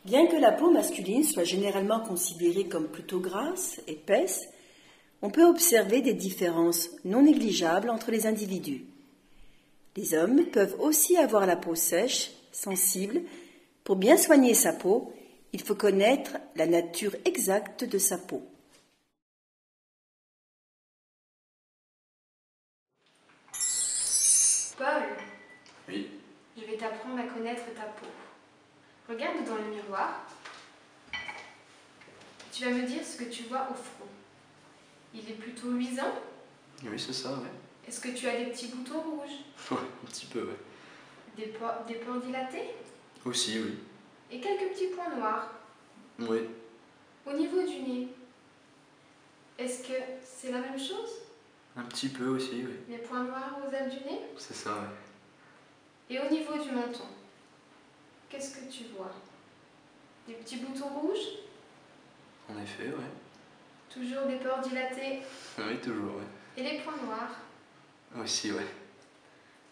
Bien que la peau masculine soit généralement considérée comme plutôt grasse, épaisse, on peut observer des différences non négligeables entre les individus. Les hommes peuvent aussi avoir la peau sèche, sensible. Pour bien soigner sa peau, il faut connaître la nature exacte de sa peau. Paul, Oui. je vais t'apprendre à connaître ta peau. Regarde dans le miroir. Tu vas me dire ce que tu vois au front. Il est plutôt luisant? Oui, c'est ça, ouais. Est-ce que tu as des petits boutons rouges? Ouais, un petit peu, ouais. Des pores dilatés? Aussi, oui. Et quelques petits points noirs? Oui. Au niveau du nez, est-ce que c'est la même chose? Un petit peu aussi, oui. Les points noirs aux ailes du nez? C'est ça, ouais. Et au niveau du menton, qu'est-ce que tu vois? Des petits boutons rouges? En effet, ouais. Toujours des pores dilatés? Oui, toujours, ouais. Et les points noirs? Aussi, ouais.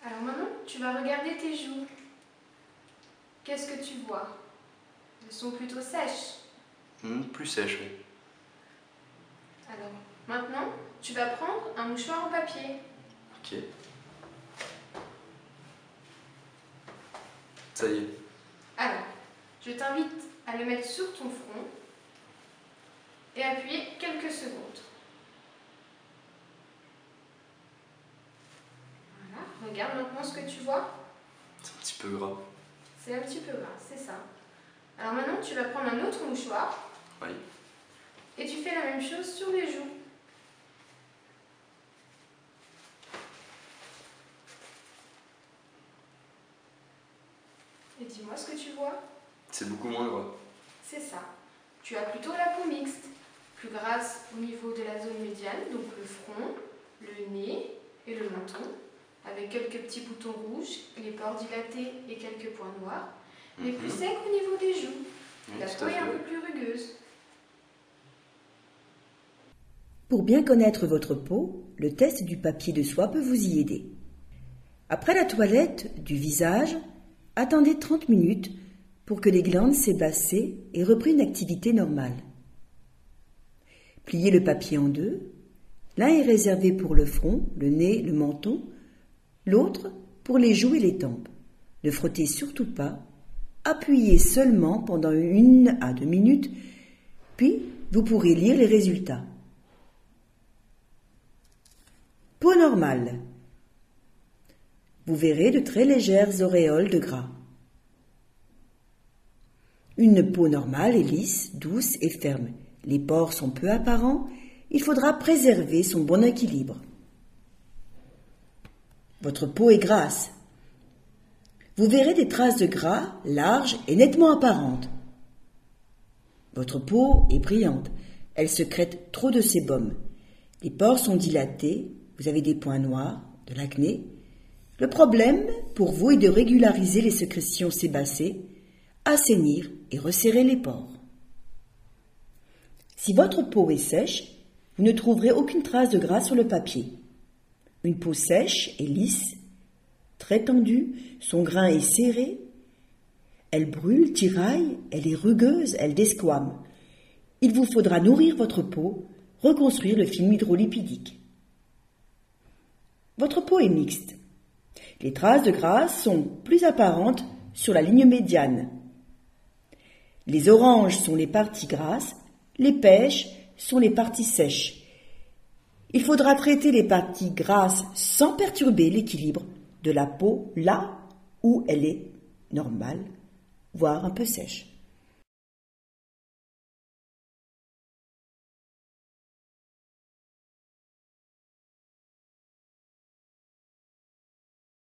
Alors maintenant, tu vas regarder tes joues. Qu'est-ce que tu vois? Elles sont plutôt sèches. Plus sèche, oui. Alors maintenant, tu vas prendre un mouchoir en papier. Ok. Ça y est. Alors, je t'invite à le mettre sur ton front et appuyer quelques secondes. Voilà, regarde maintenant ce que tu vois. C'est un petit peu gras. C'est un petit peu gras, c'est ça. Alors maintenant, tu vas prendre un autre mouchoir Oui. et tu fais la même chose sur les joues. Et dis-moi ce que tu vois. C'est beaucoup moins gras. C'est ça. Tu as plutôt la peau mixte, plus grasse au niveau de la zone médiane, donc le front, le nez et le menton, avec quelques petits boutons rouges, les pores dilatés et quelques points noirs, mais plus sec au niveau des joues. Oui, La tout peau à est un fait. peu plus rugueuse. Pour bien connaître votre peau, le test du papier de soie peut vous y aider. Après la toilette du visage, attendez 30 minutes pour que les glandes sébassées aient repris une activité normale. Pliez le papier en deux. L'un est réservé pour le front, le nez, le menton, l'autre pour les joues et les tempes. Ne frottez surtout pas. Appuyez seulement pendant 1 à 2 minutes, puis vous pourrez lire les résultats. Peau normale. Vous verrez de très légères auréoles de gras. Une peau normale est lisse, douce et ferme. Les pores sont peu apparents. Il faudra préserver son bon équilibre. Votre peau est grasse. Vous verrez des traces de gras larges et nettement apparentes. Votre peau est brillante. Elle sécrète trop de sébum. Les pores sont dilatés. Vous avez des points noirs, de l'acné. Le problème pour vous est de régulariser les sécrétions sébacées, assainir et resserrer les pores. Si votre peau est sèche, vous ne trouverez aucune trace de gras sur le papier. Une peau sèche et lisse, très tendue, son grain est serré, elle brûle, tiraille, elle est rugueuse, elle desquame. Il vous faudra nourrir votre peau, reconstruire le film hydrolipidique. Votre peau est mixte. Les traces de gras sont plus apparentes sur la ligne médiane. Les oranges sont les parties grasses, les pêches sont les parties sèches. Il faudra traiter les parties grasses sans perturber l'équilibre de la peau là où elle est normale, voire un peu sèche.